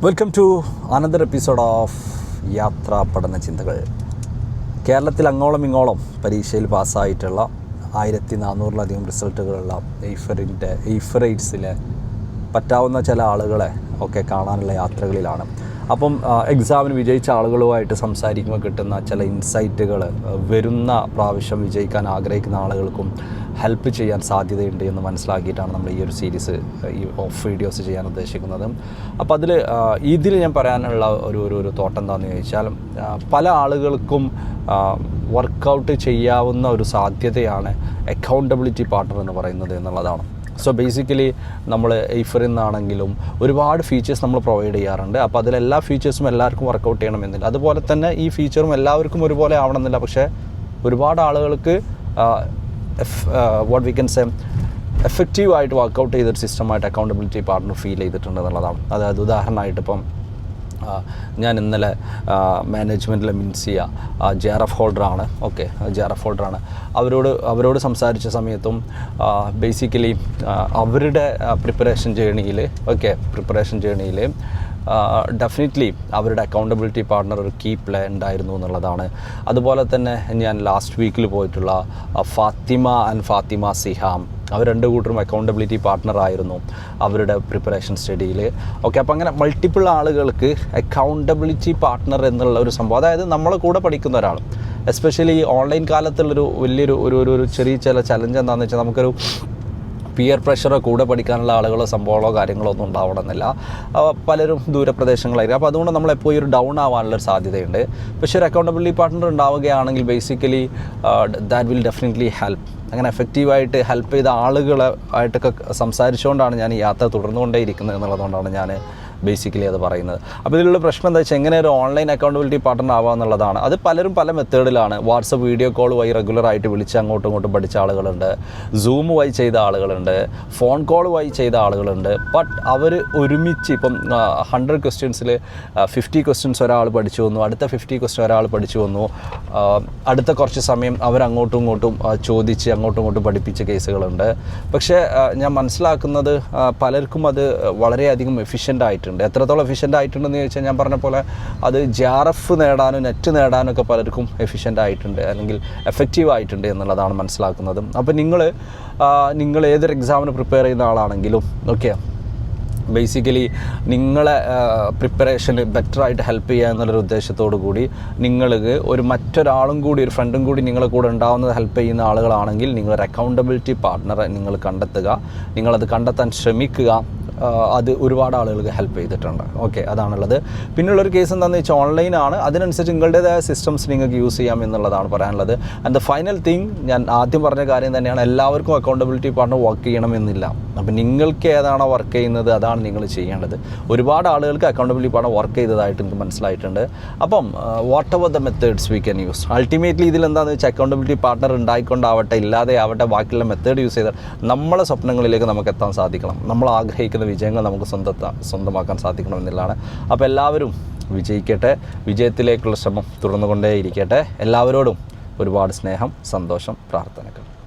Welcome to another episode of യാത്രാ പഠന ചിന്തകൾ. കേരളത്തിൽ അങ്ങോളം ഇങ്ങോളം പരീക്ഷയിൽ പാസ്സായിട്ടുള്ള 1400-ലധികം റിസൾട്ടുകളുള്ള എയ്ഫറൈറ്റ്സിലെ പറ്റാവുന്ന ചില ആളുകളെ ഒക്കെ കാണാനുള്ള യാത്രകളിലാണ്. അപ്പം എക്സാമിന് വിജയിച്ച ആളുകളുമായിട്ട് സംസാരിക്കുമ്പോൾ കിട്ടുന്ന ചില ഇൻസൈറ്റുകൾ വരുന്ന പ്രാവശ്യം വിജയിക്കാൻ ആഗ്രഹിക്കുന്ന ആളുകൾക്കും ഹെൽപ്പ് ചെയ്യാൻ സാധ്യതയുണ്ട് എന്ന് മനസ്സിലാക്കിയിട്ടാണ് നമ്മൾ ഈ ഒരു സീരീസ് ഈ ഓഫ് വീഡിയോസ് ചെയ്യാൻ ഉദ്ദേശിക്കുന്നത്. അപ്പോൾ ഇതിൽ ഞാൻ പറയാനുള്ള ഒരു തോട്ട് എന്താണെന്ന് ചോദിച്ചാൽ, പല ആളുകൾക്കും വർക്കൗട്ട് ചെയ്യാവുന്ന ഒരു സാധ്യതയാണ് അക്കൗണ്ടബിലിറ്റി പാർട്ണർ എന്ന് പറയുന്നത് എന്നുള്ളതാണ്. സോ ബേസിക്കലി നമ്മൾ എയ്ഫറിൽ നിന്നാണെങ്കിലും ഒരുപാട് ഫീച്ചേഴ്സ് നമ്മൾ പ്രൊവൈഡ് ചെയ്യാറുണ്ട്. അപ്പോൾ അതിലെല്ലാ ഫീച്ചേഴ്സും എല്ലാവർക്കും വർക്കൗട്ട് ചെയ്യണമെന്നില്ല. അതുപോലെ തന്നെ ഈ ഫീച്ചറും എല്ലാവർക്കും ഒരുപോലെ ആവണമെന്നില്ല. പക്ഷേ ഒരുപാട് ആളുകൾക്ക് വാട്ട് വി ക്യാൻ സേ എഫക്റ്റീവായിട്ട് വർക്കൗട്ട് ചെയ്തൊരു സിസ്റ്റമായിട്ട് അക്കൗണ്ടബിലിറ്റി പാർട്ണർ ഫീൽ ചെയ്തിട്ടുണ്ട് എന്നുള്ളതാണ്. അതായത് ഉദാഹരണമായിട്ട് ഇപ്പം ഞാൻ ഇന്നലെ മാനേജ്മെൻറ്റിലെ മിൻസിയ JRF ഹോൾഡറാണ്. JRF ഹോൾഡറാണ്. അവരോട് സംസാരിച്ച സമയത്തും ബേസിക്കലി അവരുടെ പ്രിപ്പറേഷൻ ജേണിയിൽ ഡെഫിനറ്റ്ലി അവരുടെ അക്കൗണ്ടബിലിറ്റി പാർട്ണർ ഒരു കീ പ്ലേ ഉണ്ടായിരുന്നു എന്നുള്ളതാണ്. അതുപോലെ തന്നെ ഞാൻ ലാസ്റ്റ് വീക്കിൽ പോയിട്ടുള്ള ഫാത്തിമ സിഹാം, അവർ രണ്ട് കൂട്ടരും അക്കൗണ്ടബിലിറ്റി പാർട്ട്ണറായിരുന്നു അവരുടെ പ്രിപ്പറേഷൻ സ്റ്റഡിയിൽ. അപ്പോൾ അങ്ങനെ മൾട്ടിപ്പിൾ ആളുകൾക്ക് അക്കൗണ്ടബിലിറ്റി പാർട്ട്ണർ എന്നുള്ള ഒരു സംഭവം, അതായത് നമ്മളെ കൂടെ പഠിക്കുന്ന ഒരാൾ, എസ്പെഷ്യലി ഈ ഓൺലൈൻ കാലത്തുള്ളൊരു വലിയൊരു ഒരു ചെറിയ ചില ചലഞ്ച് എന്താണെന്ന് വെച്ചാൽ, നമുക്കൊരു പിയർ പ്രഷറോ കൂടെ പഠിക്കാനുള്ള ആളുകളോ സംഭവങ്ങളോ കാര്യങ്ങളോ ഒന്നും ഉണ്ടാവണമെന്നില്ല. പലരും ദൂരപ്രദേശങ്ങളായിരിക്കും. അപ്പോൾ അതുകൊണ്ട് നമ്മളെപ്പോഴും ഒരു ഡൗൺ ആവാനുള്ളൊരു സാധ്യതയുണ്ട്. പക്ഷേ ഒരു അക്കൗണ്ടബിലിറ്റി പാർട്ട്ണർ ഉണ്ടാവുകയാണെങ്കിൽ basically that will definitely help. അങ്ങനെ എഫക്റ്റീവായിട്ട് ഹെൽപ്പ് ചെയ്ത ആളുകളായിട്ടൊക്കെ സംസാരിച്ചുകൊണ്ടാണ് ഞാൻ ഈ യാത്ര തുടർന്നുകൊണ്ടേ ഇരിക്കുന്നത് എന്നുള്ളതുകൊണ്ടാണ് ഞാൻ ബേസിക്കലി അത് പറയുന്നത്. അപ്പോൾ ഇതിലുള്ള പ്രശ്നം എന്താ വെച്ചാൽ, എങ്ങനെ ഒരു ഓൺലൈൻ അക്കൗണ്ടബിലിറ്റി പാർട്ണർ ആവുക എന്നുള്ളതാണ്. അത് പലരും പല മെത്തേഡിലാണ്. വാട്സപ്പ് വീഡിയോ കോൾ വഴി റെഗുലറായിട്ട് വിളിച്ച് അങ്ങോട്ടും ഇങ്ങോട്ടും പഠിച്ച ആളുകളുണ്ട്, സൂം വഴി ചെയ്ത ആളുകളുണ്ട്, ഫോൺ കോൾ വഴി ചെയ്ത ആളുകളുണ്ട്. ബട്ട് അവർ ഒരുമിച്ച് ഇപ്പം 100 ക്വസ്റ്റ്യൻസിൽ 50 ക്വസ്റ്റ്യൻസ് ഒരാൾ പഠിച്ചു വന്നു, അടുത്ത 50 ക്വസ്റ്റ്യൻ ഒരാൾ പഠിച്ചു വന്നു, അടുത്ത കുറച്ച് സമയം അവർ അങ്ങോട്ടും ഇങ്ങോട്ടും ചോദിച്ച് അങ്ങോട്ടും ഇങ്ങോട്ടും പഠിപ്പിച്ച കേസുകളുണ്ട്. പക്ഷേ ഞാൻ മനസ്സിലാക്കുന്നത് പലർക്കും അത് വളരെയധികം എഫിഷ്യൻ്റ് ആയിട്ടുണ്ട്. എത്രത്തോളം എഫിഷ്യൻ്റ് ആയിട്ടുണ്ടെന്ന് ചോദിച്ചാൽ, ഞാൻ പറഞ്ഞ പോലെ അത് JRF നേടാനും നെറ്റ് നേടാനും ഒക്കെ പലർക്കും എഫിഷ്യൻ്റ് ആയിട്ടുണ്ട്, അല്ലെങ്കിൽ എഫക്റ്റീവ് ആയിട്ടുണ്ട് എന്നുള്ളതാണ് മനസ്സിലാക്കുന്നത്. അപ്പോൾ നിങ്ങൾ ഏതൊരു എക്സാമിന് പ്രിപ്പയർ ചെയ്യുന്ന ആളാണെങ്കിലും ബേസിക്കലി നിങ്ങളെ പ്രിപ്പറേഷന് ബെറ്ററായിട്ട് ഹെൽപ്പ് ചെയ്യുക എന്നുള്ളൊരു ഉദ്ദേശത്തോടു കൂടി നിങ്ങൾക്ക് മറ്റൊരാളും കൂടി, ഒരു ഫ്രണ്ടും കൂടി നിങ്ങളെ കൂടെ ഉണ്ടാവുന്നത് ഹെൽപ്പ് ചെയ്യുന്ന ആളുകളാണെങ്കിൽ, നിങ്ങളൊരു അക്കൗണ്ടബിലിറ്റി പാർട്ട്ണറെ നിങ്ങൾ കണ്ടെത്തുക, നിങ്ങളത് കണ്ടെത്താൻ ശ്രമിക്കുക. അത് ഒരുപാട് ആളുകൾക്ക് ഹെൽപ്പ് ചെയ്തിട്ടുണ്ട്. അതാണുള്ളത്. പിന്നുള്ളൊരു കേസ് എന്താണെന്ന് വെച്ചാൽ, ഓൺലൈനാണ്, അതിനനുസരിച്ച് നിങ്ങളുടേതായ സിസ്റ്റംസ് നിങ്ങൾക്ക് യൂസ് ചെയ്യാം എന്നുള്ളതാണ് പറയാനുള്ളത്. ആൻഡ് ദ ഫൈനൽ തിങ്, ഞാൻ ആദ്യം പറഞ്ഞ കാര്യം തന്നെയാണ്, എല്ലാവർക്കും അക്കൗണ്ടബിലിറ്റി പാർട്ണർ വർക്ക് ചെയ്യണമെന്നില്ല. അപ്പോൾ നിങ്ങൾക്ക് ഏതാണോ വർക്ക് ചെയ്യുന്നത് അതാണ് നിങ്ങൾ ചെയ്യേണ്ടത്. ഒരുപാട് ആളുകൾക്ക് അക്കൗണ്ടബിലിറ്റി പാർട്ണർ വർക്ക് ചെയ്തതായിട്ട് എനിക്ക് മനസ്സിലായിട്ടുണ്ട്. അപ്പം whatever the methods we can use, ultimately ഇതിലെന്താണെന്ന് വെച്ചാൽ, അക്കൗണ്ടബിലിറ്റി പാർട്ണർ ഉണ്ടായിക്കൊണ്ടാവട്ടെ ഇല്ലാതെ ആവട്ടെ, ബാക്കിയുള്ള മെത്തേഡ് യൂസ് ചെയ്താൽ നമ്മളെ സ്വപ്നങ്ങളിലേക്ക് നമുക്ക് എത്താൻ സാധിക്കണം. നമ്മൾ ആഗ്രഹിക്കുന്ന വിജയങ്ങൾ നമുക്ക് സ്വന്തമാക്കാൻ സാധിക്കണമെന്നുള്ളതാണ്. അപ്പോൾ എല്ലാവരും വിജയിക്കട്ടെ, വിജയത്തിലേക്കുള്ള ശ്രമം തുടർന്നുകൊണ്ടേയിരിക്കട്ടെ. എല്ലാവരോടും ഒരുപാട് സ്നേഹം, സന്തോഷം, പ്രാർത്ഥനകൾ.